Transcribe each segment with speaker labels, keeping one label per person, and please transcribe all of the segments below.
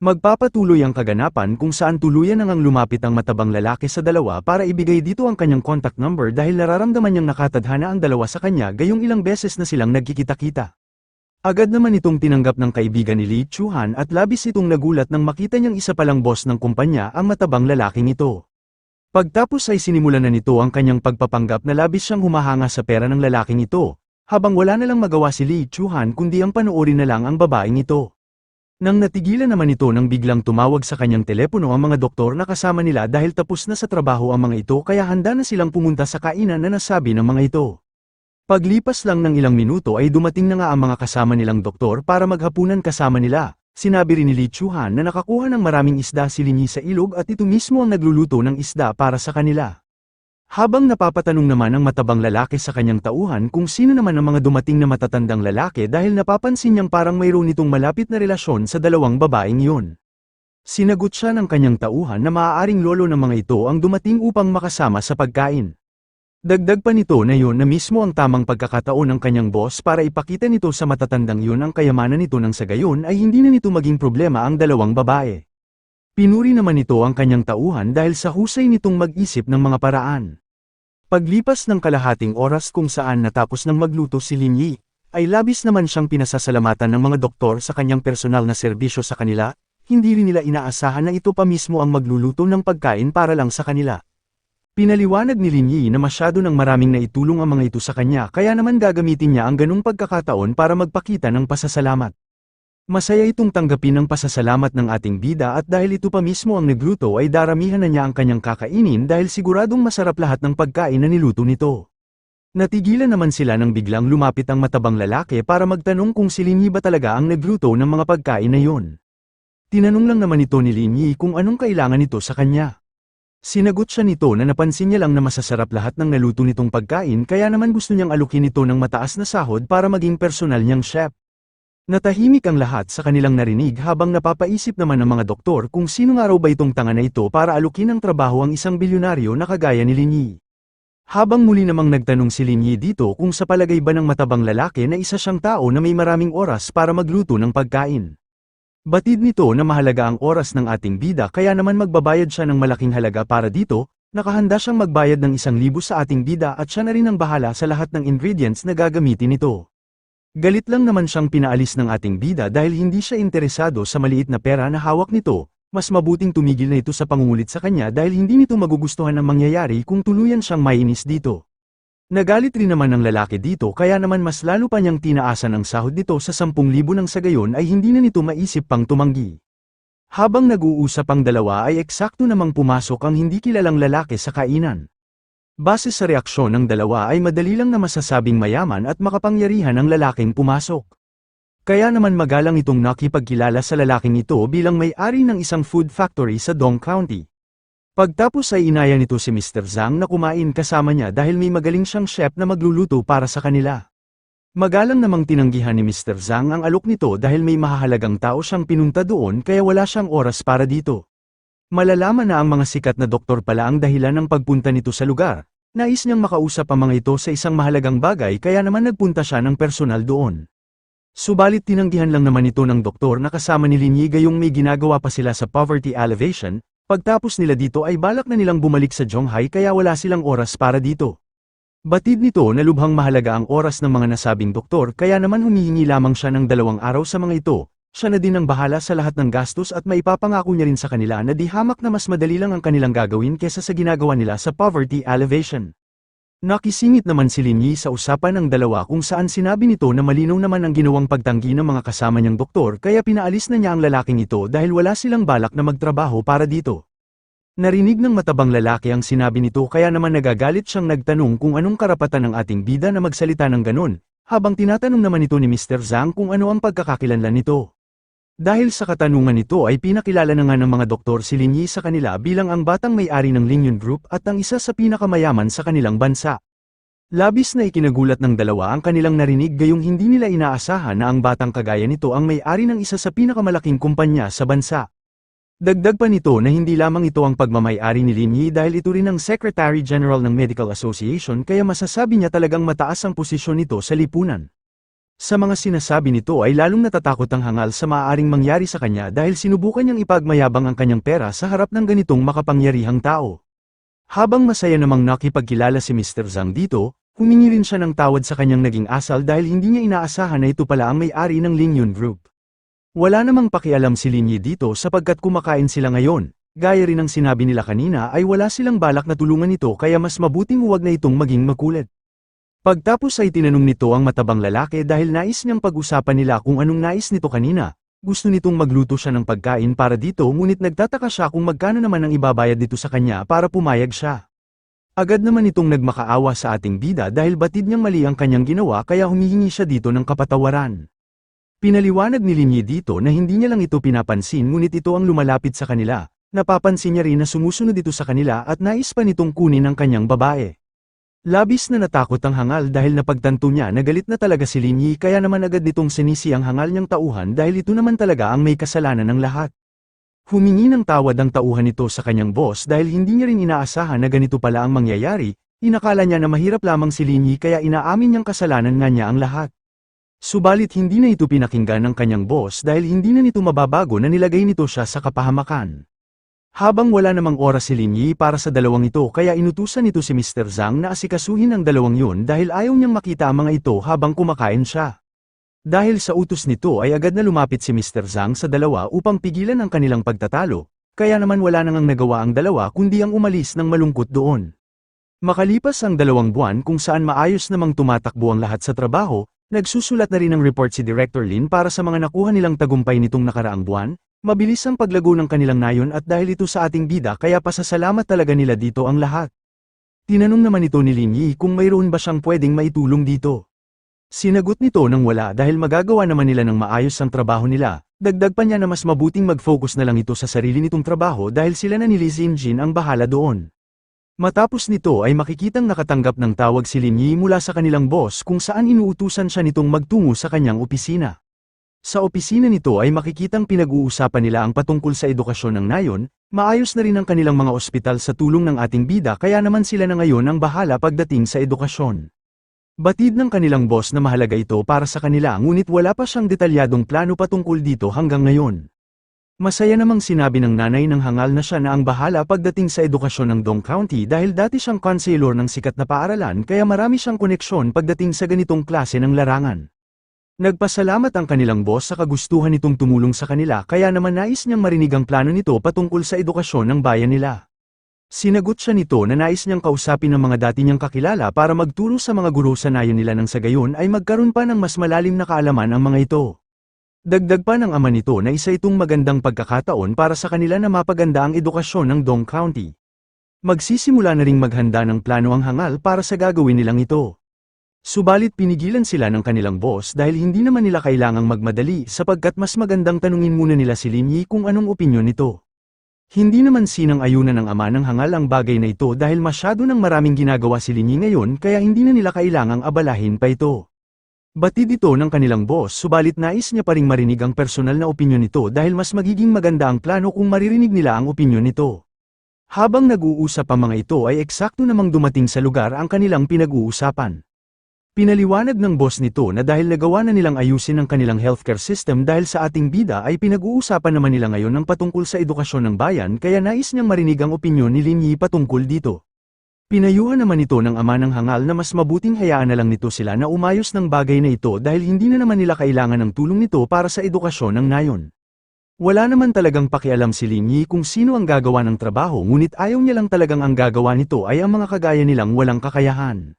Speaker 1: Magpapatuloy ang kaganapan kung saan tuluyan nang lumapit ang matabang lalaki sa dalawa para ibigay dito ang kanyang contact number dahil nararamdaman niyang nakatadhana ang dalawa sa kanya gayong ilang beses na silang nagkikita-kita. Agad naman itong tinanggap ng kaibigan ni Lee Chuhan at labis itong nagulat nang makita niyang isa palang boss ng kumpanya ang matabang lalaking ito. Pagtapos ay sinimulan na nito ang kanyang pagpapanggap na labis siyang humahanga sa pera ng lalaking ito, habang wala na lang magawa si Lee Chuhan kundi ang panoorin na lang ang babaeng ito. Nang natigilan naman ito nang biglang tumawag sa kanyang telepono ang mga doktor na kasama nila dahil tapos na sa trabaho ang mga ito kaya handa na silang pumunta sa kainan na nasabi ng mga ito. Paglipas lang ng ilang minuto ay dumating na nga ang mga kasama nilang doktor para maghapunan kasama nila. Sinabi rin ni Lee Chuhan na nakakuha ng maraming isda si Linyi sa ilog at ito mismo ang nagluluto ng isda para sa kanila. Habang napapatanong naman ang matabang lalaki sa kanyang tauhan kung sino naman ang mga dumating na matatandang lalaki dahil napapansin niyang parang mayroon itong malapit na relasyon sa dalawang babaeng yun. Sinagot siya ng kanyang tauhan na maaaring lolo ng mga ito ang dumating upang makasama sa pagkain. Dagdag pa nito na yun na mismo ang tamang pagkakataon ng kanyang boss para ipakita nito sa matatandang yun ang kayamanan nito nang sa gayon ay hindi na nito maging problema ang dalawang babae. Pinuri naman nito ang kanyang tauhan dahil sa husay nitong mag-isip ng mga paraan. Paglipas ng kalahating oras kung saan natapos ng magluto si Linyi, ay labis naman siyang pinasasalamatan ng mga doktor sa kanyang personal na serbisyo sa kanila, hindi rin nila inaasahan na ito pa mismo ang magluluto ng pagkain para lang sa kanila. Pinaliwanag ni Linyi na masyado ng maraming naitulong ang mga ito sa kanya kaya naman gagamitin niya ang ganung pagkakataon para magpakita ng pasasalamat. Masaya itong tanggapin ang pasasalamat ng ating bida at dahil ito pa mismo ang nagluto ay daramihan na niya ang kanyang kakainin dahil siguradong masarap lahat ng pagkain na niluto nito. Natigilan naman sila nang biglang lumapit ang matabang lalaki para magtanong kung si Linyi ba talaga ang nagluto ng mga pagkain na yon. Tinanong lang naman ito ni Linyi kung anong kailangan nito sa kanya. Sinagot siya nito na napansin niya lang na masasarap lahat ng naluto nitong pagkain kaya naman gusto niyang alukin ito ng mataas na sahod para maging personal niyang chef. Natahimik ang lahat sa kanilang narinig habang napapaisip naman ng mga doktor kung sino nga raw ba itong tanga na ito para alukin ng trabaho ang isang bilyonaryo na kagaya ni Linyi. Habang muli namang nagtanong si Linyi dito kung sa palagay ba ng matabang lalaki na isa siyang tao na may maraming oras para magluto ng pagkain. Batid nito na mahalaga ang oras ng ating bida kaya naman magbabayad siya ng malaking halaga para dito, nakahanda siyang magbayad ng 1,000 sa ating bida at siya na rin ang bahala sa lahat ng ingredients na gagamitin nito. Galit lang naman siyang pinaalis ng ating bida dahil hindi siya interesado sa maliit na pera na hawak nito, mas mabuting tumigil na ito sa pangungulit sa kanya dahil hindi nito magugustuhan ang mangyayari kung tuluyan siyang mainis dito. Nagalit rin naman ng lalaki dito kaya naman mas lalo pa niyang tinaasan ang sahod nito sa 10,000 nang sa gayon ay hindi na nito maisip pang tumanggi. Habang nag-uusap ang dalawa ay eksakto namang pumasok ang hindi kilalang lalaki sa kainan. Base sa reaksyon ng dalawa ay madali lang na masasabing mayaman at makapangyarihan ang lalaking pumasok. Kaya naman magalang itong nakipagkilala sa lalaking ito bilang may-ari ng isang food factory sa Dong County. Pagtapos ay inaya nito si Mr. Zhang na kumain kasama niya dahil may magaling siyang chef na magluluto para sa kanila. Magalang namang tinanggihan ni Mr. Zhang ang alok nito dahil may mahahalagang tao siyang pinunta doon kaya wala siyang oras para dito. Malalaman na ang mga sikat na doktor pala ang dahilan ng pagpunta nito sa lugar. Nais niyang makausap ang mga ito sa isang mahalagang bagay kaya naman nagpunta siya ng personal doon. Subalit tinanggihan lang naman ito ng doktor na kasama ni Linyi gayong may ginagawa pa sila sa poverty alleviation, pagtapos nila dito ay balak na nilang bumalik sa Zhonghai kaya wala silang oras para dito. Batid nito na lubhang mahalaga ang oras ng mga nasabing doktor kaya naman humihingi lamang siya ng 2 araw sa mga ito. Siya na din ang bahala sa lahat ng gastos at maipapangako niya rin sa kanila na di hamak na mas madali lang ang kanilang gagawin kesa sa ginagawa nila sa poverty alleviation. Nakisingit naman si Linyi sa usapan ng dalawa kung saan sinabi nito na malinaw naman ang ginawang pagtanggi ng mga kasama niyang doktor kaya pinaalis na niya ang lalaking ito dahil wala silang balak na magtrabaho para dito. Narinig ng matabang lalaki ang sinabi nito kaya naman nagagalit siyang nagtanong kung anong karapatan ng ating bida na magsalita ng ganon, habang tinatanong naman ito ni Mr. Zhang kung ano ang pagkakakilanlan nito. Dahil sa katanungan nito ay pinakilala na nga ng mga doktor si Linyi sa kanila bilang ang batang may-ari ng Lingyun Group at ang isa sa pinakamayaman sa kanilang bansa. Labis na ikinagulat ng dalawa ang kanilang narinig gayong hindi nila inaasahan na ang batang kagaya nito ang may-ari ng isa sa pinakamalaking kumpanya sa bansa. Dagdag pa nito na hindi lamang ito ang pagmamay-ari ni Linyi dahil ito rin ang Secretary General ng Medical Association kaya masasabi niya talagang mataas ang posisyon nito sa lipunan. Sa mga sinasabi nito ay lalong natatakot ang hangal sa maaaring mangyari sa kanya dahil sinubukan niyang ipagmayabang ang kanyang pera sa harap ng ganitong makapangyarihang tao. Habang masaya namang nakipagkilala si Mr. Zhang dito, humingi rin siya ng tawad sa kanyang naging asal dahil hindi niya inaasahan na ito pala ang may-ari ng Lingyun Group. Wala namang pakialam si Linyi dito sapagkat kumakain sila ngayon, gaya rin ng sinabi nila kanina ay wala silang balak na tulungan ito kaya mas mabuting huwag na itong maging makulit. Pagtapos ay tinanong nito ang matabang lalaki dahil nais niyang pag-usapan nila kung anong nais nito kanina. Gusto nitong magluto siya ng pagkain para dito ngunit nagtataka siya kung magkano naman ang ibabayad dito sa kanya para pumayag siya. Agad naman itong nagmakaawa sa ating bida dahil batid niyang mali ang kanyang ginawa kaya humihingi siya dito ng kapatawaran. Pinaliwanag ni Linyi dito na hindi niya lang ito pinapansin ngunit ito ang lumalapit sa kanila. Napapansin niya rin na sumusunod ito sa kanila at nais pa nitong kunin ang kanyang babae. Labis na natakot ang hangal dahil napagtanto niya na galit na talaga si Linyi kaya naman agad nitong sinisi ang hangal niyang tauhan dahil ito naman talaga ang may kasalanan ng lahat. Humingi ng tawad ang tauhan nito sa kanyang boss dahil hindi niya rin inaasahan na ganito pala ang mangyayari, inakala niya na mahirap lamang si Linyi kaya inaamin niyang kasalanan nga niya ang lahat. Subalit hindi na ito pinakinggan ng kanyang boss dahil hindi na nito mababago na nilagay nito siya sa kapahamakan. Habang wala namang oras si Linyi para sa dalawang ito kaya inutusan nito si Mr. Zhang na asikasuhin ang dalawang yun dahil ayaw niyang makita ang mga ito habang kumakain siya. Dahil sa utos nito ay agad na lumapit si Mr. Zhang sa dalawa upang pigilan ang kanilang pagtatalo, kaya naman wala nang nagawa ang dalawa kundi ang umalis ng malungkot doon. Makalipas ang 2 buwan kung saan maayos namang tumatakbo ang lahat sa trabaho, nagsusulat na rin ng report si Director Lin para sa mga nakuha nilang tagumpay nitong nakaraang buwan, mabilis ang paglago ng kanilang nayon at dahil ito sa ating bida kaya pasasalamat talaga nila dito ang lahat. Tinanong naman ito ni Linyi kung mayroon ba siyang pwedeng maitulong dito. Sinagot nito nang wala dahil magagawa naman nila ng maayos ang trabaho nila, dagdag pa niya na mas mabuting mag-focus na lang ito sa sarili nitong trabaho dahil sila na ni Li Xinjin ang bahala doon. Matapos nito ay makikitang nakatanggap ng tawag si Linyi mula sa kanilang boss kung saan inuutusan siya nitong magtungo sa kanyang opisina. Sa opisina nito ay makikitang pinag-uusapan nila ang patungkol sa edukasyon ng nayon, maayos na rin ang kanilang mga ospital sa tulong ng ating bida kaya naman sila na ngayon ang bahala pagdating sa edukasyon. Batid ng kanilang boss na mahalaga ito para sa kanila ngunit wala pa siyang detalyadong plano patungkol dito hanggang ngayon. Masaya namang sinabi ng nanay ng hangal na siya na ang bahala pagdating sa edukasyon ng Dong County dahil dati siyang counselor ng sikat na paaralan kaya marami siyang koneksyon pagdating sa ganitong klase ng larangan. Nagpasalamat ang kanilang boss sa kagustuhan nitong tumulong sa kanila kaya naman nais niyang marinig ang plano nito patungkol sa edukasyon ng bayan nila. Sinagot siya nito na nais niyang kausapin ng mga dati niyang kakilala para magturo sa mga guro sa nayon nila nang sa gayon ay magkaroon pa ng mas malalim na kaalaman ang mga ito. Dagdag pa ng ama nito na isa itong magandang pagkakataon para sa kanila na mapaganda ang edukasyon ng Dong County. Magsisimula na ring maghanda ng plano ang hangal para sa gagawin nilang ito. Subalit pinigilan sila ng kanilang boss dahil hindi naman nila kailangang magmadali sapagkat mas magandang tanungin muna nila si Linyi kung anong opinyon nito. Hindi naman sinang-ayunan ng ama ng hangal ang bagay na ito dahil masyado ng maraming ginagawa si Linyi ngayon kaya hindi na nila kailangang abalahin pa ito. Batid ito ng kanilang boss subalit nais niya pa ring marinig ang personal na opinyon nito dahil mas magiging maganda ang plano kung maririnig nila ang opinyon nito. Habang nag-uusap ang mga ito ay eksakto namang dumating sa lugar ang kanilang pinag-uusapan. Pinaliwanag ng boss nito na dahil nagawa na nilang ayusin ang kanilang healthcare system dahil sa ating bida ay pinag-uusapan naman nila ngayon ang patungkol sa edukasyon ng bayan kaya nais niyang marinig ang opinyon ni Linyi patungkol dito. Pinayuhan naman ito ng ama ng hangal na mas mabuting hayaan na lang nito sila na umayos ng bagay na ito dahil hindi na naman nila kailangan ng tulong nito para sa edukasyon ng nayon. Wala naman talagang pakialam si Linyi kung sino ang gagawa ng trabaho ngunit ayaw niya lang talagang ang gagawa nito ay ang mga kagaya nilang walang kakayahan.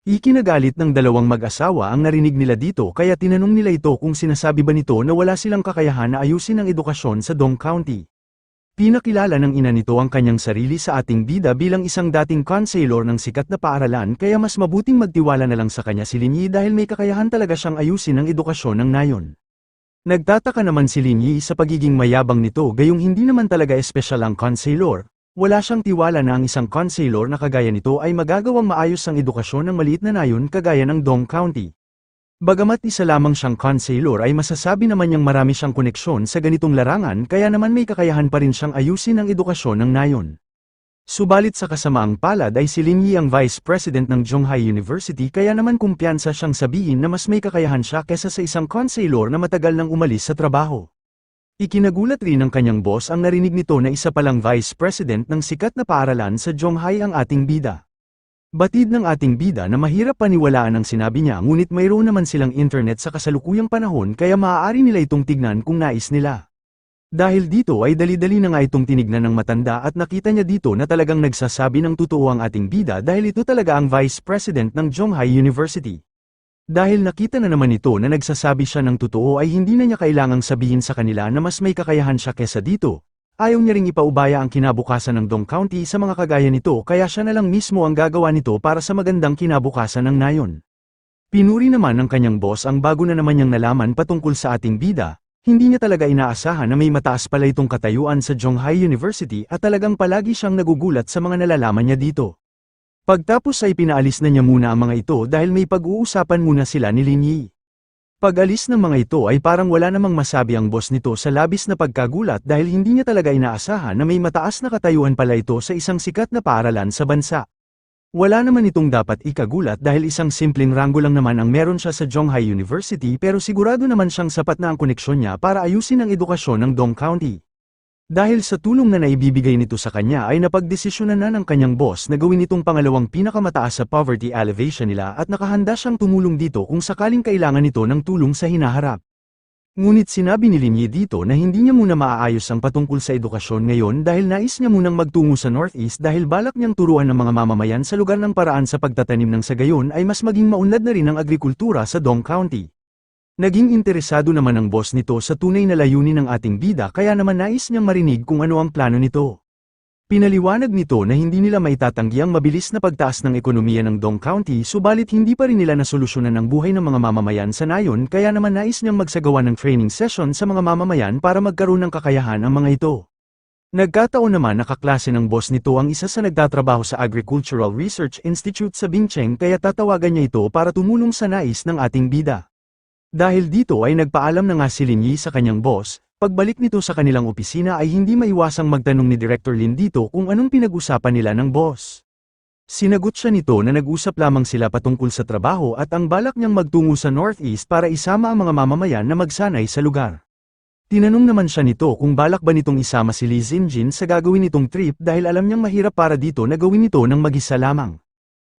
Speaker 1: Ikinagalit ng dalawang mag-asawa ang narinig nila dito kaya tinanong nila ito kung sinasabi ba nito na wala silang kakayahan na ayusin ang edukasyon sa Dong County. Pinakilala ng ina nito ang kanyang sarili sa ating bida bilang isang dating counselor ng sikat na paaralan kaya mas mabuting magtiwala na lang sa kanya si Linyi dahil may kakayahan talaga siyang ayusin ang edukasyon ng nayon. Nagtataka naman si Linyi sa pagiging mayabang nito gayong hindi naman talaga espesyal ang counselor, wala siyang tiwala na ang isang counselor na kagaya nito ay magagawang maayos ang edukasyon ng maliit na nayon kagaya ng Dong County. Bagamat isa lamang siyang counselor ay masasabi naman niyang marami siyang koneksyon sa ganitong larangan kaya naman may kakayahan pa rin siyang ayusin ang edukasyon ng nayon. Subalit sa kasamaang palad ay si Lin Yi ang Vice President ng Zhonghai University kaya naman kumpiyansa siyang sabihin na mas may kakayahan siya kesa sa isang consailor na matagal nang umalis sa trabaho. Ikinagulat rin ng kanyang boss ang narinig nito na isa palang Vice President ng sikat na paaralan sa Zhonghai ang ating bida. Batid ng ating bida na mahirap paniwalaan ang sinabi niya ngunit mayroon naman silang internet sa kasalukuyang panahon kaya maaari nila itong tignan kung nais nila. Dahil dito ay dali-dali na nga itong tinignan ng matanda at nakita niya dito na talagang nagsasabi ng totoo ang ating bida dahil ito talaga ang Vice President ng Zhonghai University. Dahil nakita na naman ito na nagsasabi siya ng totoo ay hindi na niya kailangang sabihin sa kanila na mas may kakayahan siya kesa dito. Ayaw niya ring ipaubaya ang kinabukasan ng Dong County sa mga kagaya nito kaya siya na lang mismo ang gagawa nito para sa magandang kinabukasan ng nayon. Pinuri naman ng kanyang boss ang bago na naman niyang nalaman patungkol sa ating bida. Hindi niya talaga inaasahan na may mataas pala itong katayuan sa Zhonghai University at talagang palagi siyang nagugulat sa mga nalalaman niya dito. Pagtapos ay pinaalis na niya muna ang mga ito dahil may pag-uusapan muna sila ni Lin Yi. Pag-alis ng mga ito ay parang wala namang masabi ang boss nito sa labis na pagkagulat dahil hindi niya talaga inaasahan na may mataas na katayuan pala ito sa isang sikat na paaralan sa bansa. Wala naman itong dapat ikagulat dahil isang simpleng ranggo lang naman ang meron siya sa Zhonghai University pero sigurado naman siyang sapat na ang koneksyon niya para ayusin ang edukasyon ng Dong County. Dahil sa tulong na naibibigay nito sa kanya ay napagdesisyonan na ng kanyang boss na gawin itong pangalawang pinakamataas sa poverty elevation nila at nakahanda siyang tumulong dito kung sakaling kailangan nito ng tulong sa hinaharap. Ngunit sinabi ni Lin Yi dito na hindi niya muna maaayos ang patungkol sa edukasyon ngayon dahil nais niya munang magtungo sa Northeast dahil balak niyang turuan ng mga mamamayan sa lugar ng paraan sa pagtatanim ng sa gayon ay mas maging maunlad na rin ang agrikultura sa Dong County. Naging interesado naman ang boss nito sa tunay na layunin ng ating bida kaya naman nais niyang marinig kung ano ang plano nito. Pinaliwanag nito na hindi nila maitatanggi ang mabilis na pagtaas ng ekonomiya ng Dong County subalit hindi pa rin nila nasolusyonan ang buhay ng mga mamamayan sa nayon kaya naman nais niyang magsagawa ng training session sa mga mamamayan para magkaroon ng kakayahan ang mga ito. Nagkataon naman nakaklase ng boss nito ang isa sa nagtatrabaho sa Agricultural Research Institute sa Bingcheng kaya tatawagan niya ito para tumulong sa nais ng ating bida. Dahil dito ay nagpaalam na nga si Lin Yi sa kanyang boss. Pagbalik nito sa kanilang opisina ay hindi maiwasang magtanong ni Director Lin dito kung anong pinag-usapan nila ng boss. Sinagot siya nito na nag-usap lamang sila patungkol sa trabaho at ang balak niyang magtungo sa Northeast para isama ang mga mamamayan na magsanay sa lugar. Tinanong naman siya nito kung balak ba nitong isama si Li Xinjin sa gagawin nitong trip dahil alam niyang mahirap para dito na gawin ito ng mag-isa lamang.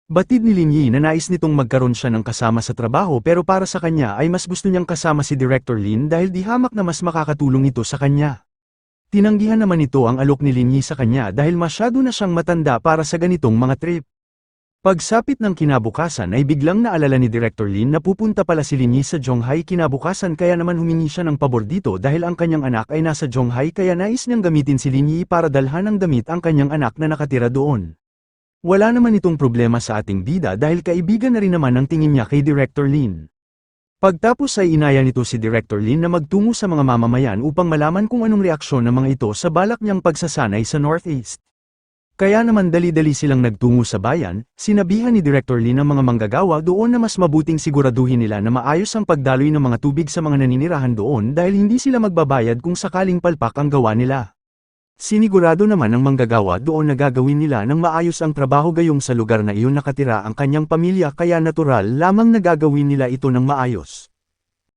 Speaker 1: Batid ni Lin Yi na nais nitong magkaroon siya ng kasama sa trabaho pero para sa kanya ay mas gusto niyang kasama si Director Lin dahil di hamak na mas makakatulong ito sa kanya. Tinanggihan naman ito ang alok ni Lin Yi sa kanya dahil masyado na siyang matanda para sa ganitong mga trip. Pagsapit ng kinabukasan ay biglang naalala ni Director Lin na pupunta pala si Lin Yi sa Zhonghai kinabukasan kaya naman humingi siya ng pabor dito dahil ang kanyang anak ay nasa Zhonghai kaya nais niyang gamitin si Lin Yi para dalhan ng damit ang kanyang anak na nakatira doon. Wala naman itong problema sa ating bida dahil kaibigan na rin naman ang tingin niya kay Director Lin. Pagtapos ay inaya nito si Director Lin na magtungo sa mga mamamayan upang malaman kung anong reaksyon ng mga ito sa balak niyang pagsasanay sa Northeast. Kaya naman dali-dali silang nagtungo sa bayan, sinabihan ni Director Lin ang mga manggagawa doon na mas mabuting siguraduhin nila na maayos ang pagdaloy ng mga tubig sa mga naninirahan doon dahil hindi sila magbabayad kung sakaling palpak ang gawa nila. Sinigurado naman ng manggagawa doon na gagawin nila ng maayos ang trabaho gayong sa lugar na iyon nakatira ang kanyang pamilya kaya natural lamang na gagawin nila ito ng maayos.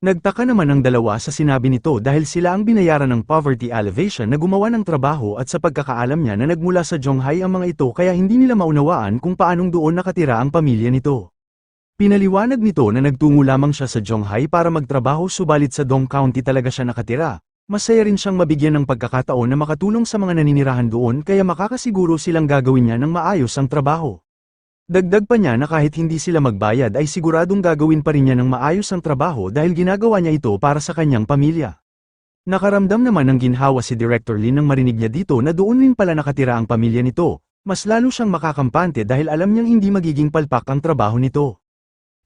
Speaker 1: Nagtaka naman ang dalawa sa sinabi nito dahil sila ang binayaran ng poverty elevation na gumawa ng trabaho at sa pagkakaalam niya na nagmula sa Zhonghai ang mga ito kaya hindi nila maunawaan kung paanong doon nakatira ang pamilya nito. Pinaliwanag nito na nagtungo lamang siya sa Zhonghai para magtrabaho subalit sa Dong County talaga siya nakatira. Masaya rin siyang mabigyan ng pagkakataon na makatulong sa mga naninirahan doon kaya makakasiguro silang gagawin niya ng maayos ang trabaho. Dagdag pa niya na kahit hindi sila magbayad ay siguradong gagawin pa rin niya ng maayos ang trabaho dahil ginagawa niya ito para sa kanyang pamilya. Nakaramdam naman ng ginhawa si Director Lin nang marinig niya dito na doon rin pala nakatira ang pamilya nito, mas lalo siyang makakampante dahil alam niyang hindi magiging palpak ang trabaho nito.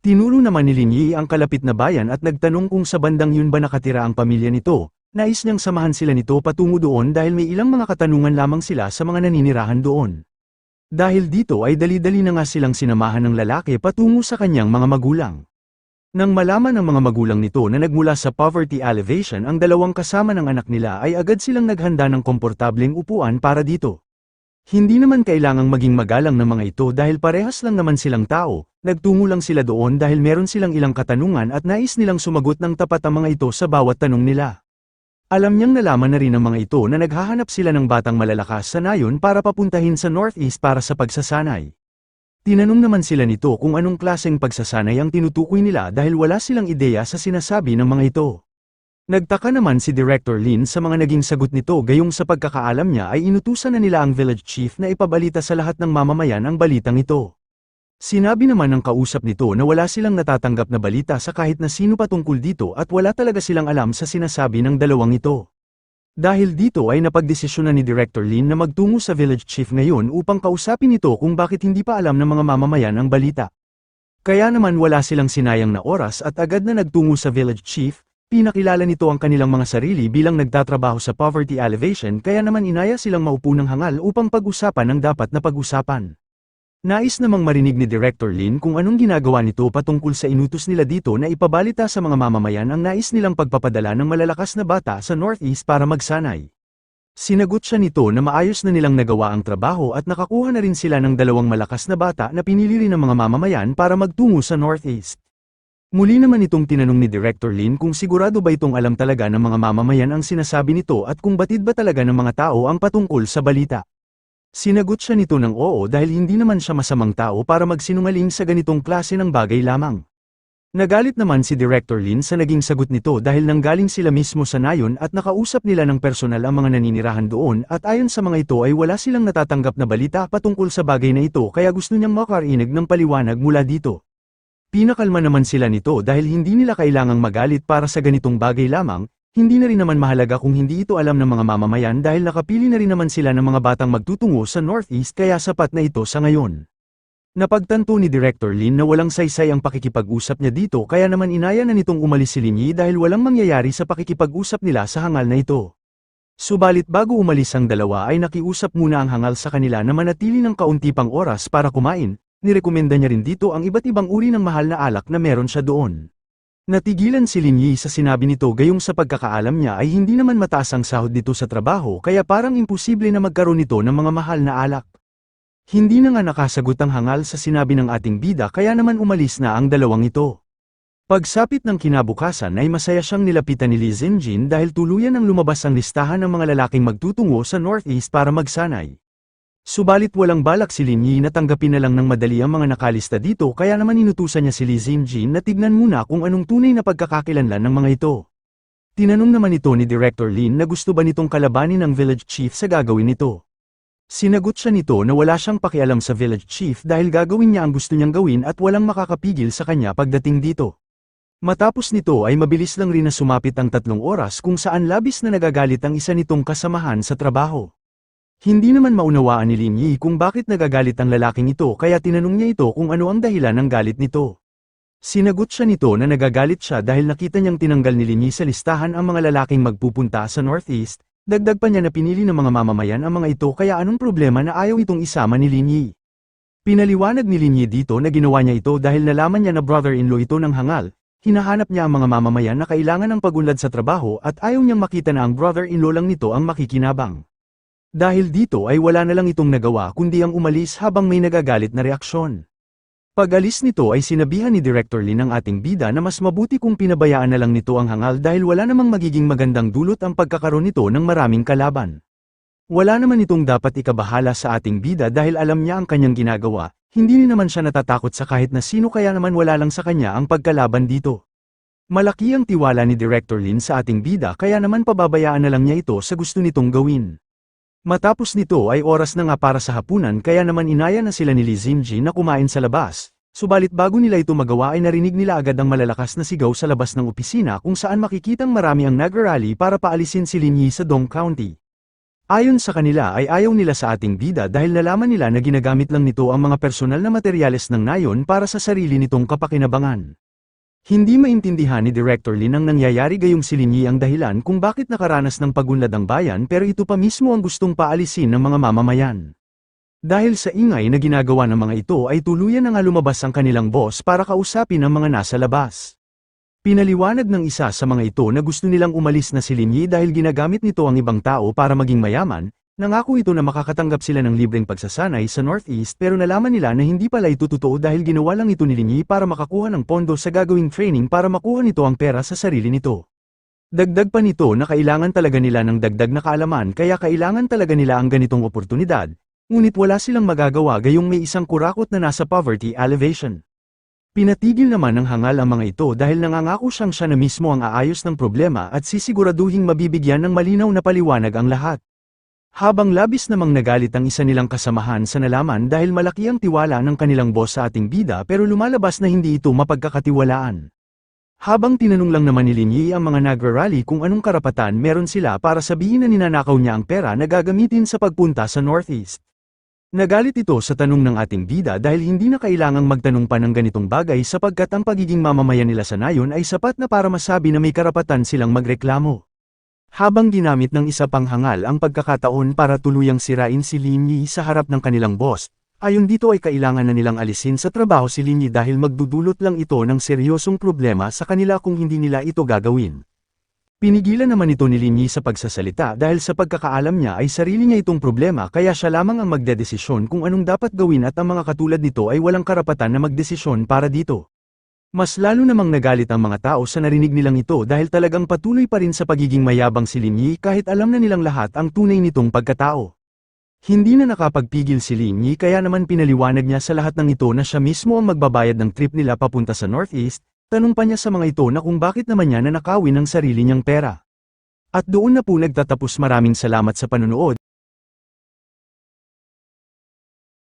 Speaker 1: Tinuro naman ni Lin Yi ang kalapit na bayan at nagtanong kung sa bandang yun ba nakatira ang pamilya nito. Nais niyang samahan sila nito patungo doon dahil may ilang mga katanungan lamang sila sa mga naninirahan doon. Dahil dito ay dali-dali na nga silang sinamahan ng lalaki patungo sa kanyang mga magulang. Nang malaman ng mga magulang nito na nagmula sa poverty elevation ang dalawang kasama ng anak nila ay agad silang naghanda ng komportableng upuan para dito. Hindi naman kailangang maging magalang ng mga ito dahil parehas lang naman silang tao, nagtungo lang sila doon dahil meron silang ilang katanungan at nais nilang sumagot ng tapat ang mga ito sa bawat tanong nila. Alam niyang nalaman na rin ng mga ito na naghahanap sila ng batang malalakas sa nayon para papuntahin sa Northeast para sa pagsasanay. Tinanong naman sila nito kung anong klaseng pagsasanay ang tinutukoy nila dahil wala silang ideya sa sinasabi ng mga ito. Nagtaka naman si Director Lin sa mga naging sagot nito gayong sa pagkakaalam niya ay inutusan na nila ang village chief na ipabalita sa lahat ng mamamayan ang balitang ito. Sinabi naman ng kausap nito na wala silang natatanggap na balita sa kahit na sino patungkol dito at wala talaga silang alam sa sinasabi ng dalawang ito. Dahil dito ay napagdesisyonan ni Director Lin na magtungo sa village chief ngayon upang kausapin ito kung bakit hindi pa alam ng mga mamamayan ang balita. Kaya naman wala silang sinayang na oras at agad na nagtungo sa village chief, pinakilala nito ang kanilang mga sarili bilang nagtatrabaho sa poverty alleviation kaya naman inaya silang maupo ng hangal upang pag-usapan ang dapat na pag-usapan. Nais namang marinig ni Director Lin kung anong ginagawa nito patungkol sa inutos nila dito na ipabalita sa mga mamamayan ang nais nilang pagpapadala ng malalakas na bata sa Northeast para magsanay. Sinagot siya nito na maayos na nilang nagawa ang trabaho at nakakuha na rin sila ng 2 malakas na bata na pinili rin ng mga mamamayan para magtungo sa Northeast. Muli naman itong tinanong ni Director Lin kung sigurado ba itong alam talaga ng mga mamamayan ang sinasabi nito at kung batid ba talaga ng mga tao ang patungkol sa balita. Sinagot siya nito ng oo dahil hindi naman siya masamang tao para magsinungaling sa ganitong klase ng bagay lamang. Nagalit naman si Director Lin sa naging sagot nito dahil nanggaling sila mismo sa nayon at nakausap nila ng personal ang mga naninirahan doon at ayon sa mga ito ay wala silang natatanggap na balita patungkol sa bagay na ito kaya gusto niyang makarinig ng paliwanag mula dito. Pinakalma naman sila nito dahil hindi nila kailangang magalit para sa ganitong bagay lamang. Hindi na rin naman mahalaga kung hindi ito alam ng mga mamamayan dahil nakapili na rin naman sila ng mga batang magtutungo sa Northeast kaya sapat na ito sa ngayon. Napagtanto ni Director Lin na walang saysay ang pakikipag-usap niya dito kaya naman inaya na nitong umalis si Lin Yi dahil walang mangyayari sa pakikipag-usap nila sa hangal na ito. Subalit bago umalis ang dalawa ay nakiusap muna ang hangal sa kanila na manatili ng kaunti pang oras para kumain, nirekomenda niya rin dito ang iba't ibang uri ng mahal na alak na meron siya doon. Natigilan si Lin Yi sa sinabi nito gayong sa pagkakaalam niya ay hindi naman mataas ang sahod dito sa trabaho kaya parang imposible na magkaroon nito ng mga mahal na alak. Hindi na nga nakasagot ang hangal sa sinabi ng ating bida kaya naman umalis na ang dalawang ito. Pagsapit ng kinabukasan ay masaya siyang nilapitan ni Li Zinjin dahil tuluyan ang lumabas ang listahan ng mga lalaking magtutungo sa Northeast para magsanay. Subalit walang balak si Lin Yi na tanggapin na lang ng madali ang mga nakalista dito kaya naman inutusan niya si Li Zinjin na tignan muna kung anong tunay na pagkakakilanlan ng mga ito. Tinanong naman ito ni Director Lin na gusto ba nitong kalabanin ang village chief sa gagawin nito. Sinagot siya nito na wala siyang pakialam sa village chief dahil gagawin niya ang gusto niyang gawin at walang makakapigil sa kanya pagdating dito. Matapos nito ay mabilis lang rin na sumapit ang 3 oras kung saan labis na nagagalit ang isa nitong kasamahan sa trabaho. Hindi naman maunawaan ni Lin Yi kung bakit nagagalit ang lalaking ito kaya tinanong niya ito kung ano ang dahilan ng galit nito. Sinagot siya nito na nagagalit siya dahil nakita niyang tinanggal ni Lin Yi sa listahan ang mga lalaking magpupunta sa Northeast, dagdag pa niya na pinili ng mga mamamayan ang mga ito kaya anong problema na ayaw itong isama ni Lin Yi. Pinaliwanag ni Lin Yi dito na ginawa niya ito dahil nalaman niya na brother-in-law ito ng hangal, hinahanap niya ang mga mamamayan na kailangan ng pagunlad sa trabaho at ayaw niyang makita na ang brother-in-law lang nito ang makikinabang. Dahil dito ay wala na lang itong nagawa kundi ang umalis habang may nagagalit na reaksyon. Pag-alis nito ay sinabihan ni Director Lin ang ating bida na mas mabuti kung pinabayaan na lang nito ang hangal dahil wala namang magiging magandang dulot ang pagkakaroon nito ng maraming kalaban. Wala naman itong dapat ikabahala sa ating bida dahil alam niya ang kanyang ginagawa, hindi rin naman siya natatakot sa kahit na sino kaya naman wala lang sa kanya ang pagkalaban dito. Malaki ang tiwala ni Director Lin sa ating bida kaya naman pababayaan na lang niya ito sa gusto nitong gawin. Matapos nito ay oras na nga para sa hapunan kaya naman inaya na sila ni Li Zinjin na kumain sa labas, subalit bago nila ito magawa ay narinig nila agad ang malalakas na sigaw sa labas ng opisina kung saan makikitang marami ang nagrarally para paalisin si Lin Yi sa Dong County. Ayon sa kanila ay ayaw nila sa ating bida dahil nalaman nila na ginagamit lang nito ang mga personal na materyales ng nayon para sa sarili nitong kapakinabangan. Hindi maintindihan ni Director Lin ang nangyayari gayong si Lin Yi ang dahilan kung bakit nakaranas ng pagunlad ang bayan pero ito pa mismo ang gustong paalisin ng mga mamamayan. Dahil sa ingay na ginagawa ng mga ito ay tuluyan na nga lumabas ang kanilang boss para kausapin ang mga nasa labas. Pinaliwanag ng isa sa mga ito na gusto nilang umalis na si Lin Yi dahil ginagamit nito ang ibang tao para maging mayaman, Nangako ito na makakatanggap sila ng libreng pagsasanay sa Northeast pero nalaman nila na hindi pala ito totoo dahil ginawa lang ito ni Linyi para makakuha ng pondo sa gagawing training para makuha nito ang pera sa sarili nito. Dagdag pa nito na kailangan talaga nila ng dagdag na kaalaman kaya kailangan talaga nila ang ganitong oportunidad, ngunit wala silang magagawa gayong may isang kurakot na nasa poverty elevation. Pinatigil naman ng hangal ang mga ito dahil nangangako siya na mismo ang aayos ng problema at sisiguraduhing mabibigyan ng malinaw na paliwanag ang lahat. Habang labis namang nagalit ang isa nilang kasamahan sa nalaman dahil malaki ang tiwala ng kanilang boss sa ating bida pero lumalabas na hindi ito mapagkakatiwalaan. Habang tinanong lang naman ni Linyi ang mga nagrarally kung anong karapatan meron sila para sabihin na ninanakaw niya ang pera na gagamitin sa pagpunta sa Northeast. Nagalit ito sa tanong ng ating bida dahil hindi na kailangang magtanong pa ng ganitong bagay sapagkat ang pagiging mamamayan nila sa nayon ay sapat na para masabi na may karapatan silang magreklamo. Habang ginamit ng isa pang hangal ang pagkakataon para tuluyang sirain si Linyi sa harap ng kanilang boss, ayon dito ay kailangan na nilang alisin sa trabaho si Linyi dahil magdudulot lang ito ng seryosong problema sa kanila kung hindi nila ito gagawin. Pinigilan naman ito ni Linyi sa pagsasalita dahil sa pagkakaalam niya ay sarili niya itong problema kaya siya lamang ang magdedesisyon kung anong dapat gawin at ang mga katulad nito ay walang karapatan na magdesisyon para dito. Mas lalo namang nagalit ang mga tao sa narinig nilang ito dahil talagang patuloy pa rin sa pagiging mayabang si Linyi kahit alam na nilang lahat ang tunay nitong pagkatao. Hindi na nakapagpigil si Linyi kaya naman pinaliwanag niya sa lahat ng ito na siya mismo ang magbabayad ng trip nila papunta sa Northeast, tanong pa niya sa mga ito na kung bakit naman niya nanakawin ang sarili niyang pera. At doon na po nagtatapos. Maraming salamat sa panunood.